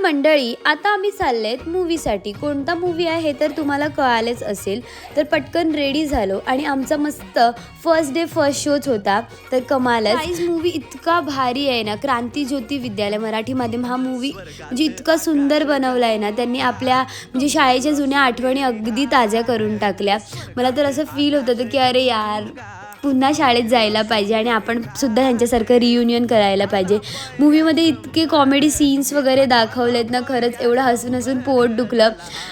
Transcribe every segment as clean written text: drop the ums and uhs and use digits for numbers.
मंडळी, आता आम्ही चाललेत मूवीसाठी. कोणता मूवी आहे हे तर तुम्हाला कळालेच असेल. तर पटकन रेडी झालो आणि आमचा मस्त फर्स्ट डे फर्स्ट शोच होता. तर कमालच. गाईज मूवी इतका भारी आहे ना. क्रांती ज्योती विद्यालय मराठी माध्यम हा मूवी म्हणजे इतका सुंदर बनवला आहे ना. त्यांनी आपल्या म्हणजे शाळेच्या जुन्या आठवणी अगदी ताज्या करून टाकल्या. मला तर असं फील होत होतं की अरे यार, पुन्हा शाळेत जायला पाहिजे आणि आपण सुद्धा ह्यांच्यासारखं रियुनियन करायला पाहिजे. मूवीमध्ये इतके कॉमेडी सीन्स वगैरे दाखवलेत ना, खरंच एवढं हसून हसून पोट दुखलं.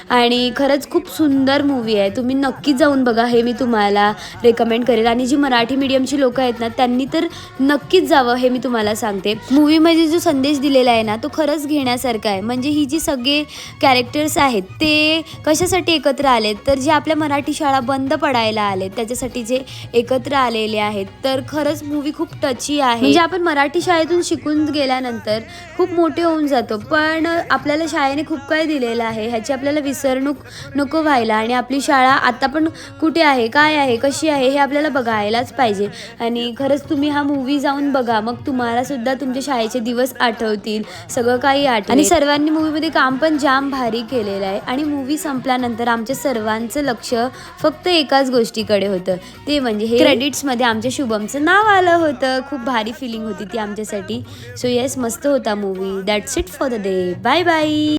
आणि खरंच खूप सुंदर मूवी आहे. तुम्ही नक्कीच जाऊन बघा, हे मी तुम्हाला रेकमेंड करेल. आणि जी मराठी मीडियमची लोकं आहेत ना, त्यांनी तर नक्कीच जावं हे मी तुम्हाला सांगते. मूवीमध्ये जो संदेश दिलेला आहे ना, तो खरंच घेण्यासारखा आहे. म्हणजे ही जी सगळे कॅरेक्टर्स आहेत ते कशासाठी एकत्र आलेत, तर जे आपल्या मराठी शाळा बंद पडायला आलेत त्याच्यासाठी जे एकत्र आलेले आहेत. तर खरंच मूवी खूप टची आहे. म्हणजे आपण मराठी शाळेतून शिकून गेल्यानंतर खूप मोठे होऊन जातो, पण आपल्याला शाळेने खूप काही दिलेलं आहे ह्याची आपल्याला विसरणूक नको व्हायला. आणि आपली शाळा आता पण कुठे आहे, काय आहे, कशी आहे हे आपल्याला बघायलाच पाहिजे. आणि खरंच तुम्ही हा मूवी जाऊन बघा, मग तुम्हाला सुद्धा तुमच्या शाळेचे दिवस आठवतील, सगळं काही आठवेल. आणि सर्वांनी मूवीमध्ये काम पण जाम भारी केलेलं आहे. आणि मूवी संपल्यानंतर आमच्या सर्वांचं लक्ष फक्त एकाच गोष्टीकडे होतं, ते म्हणजे हे क्रेडिट्समध्ये आमच्या शुभमचं नाव आलं होतं. खूप भारी फिलिंग होती ती आमच्यासाठी. सो येस, मस्त होता movie. That's it for the day. Bye bye.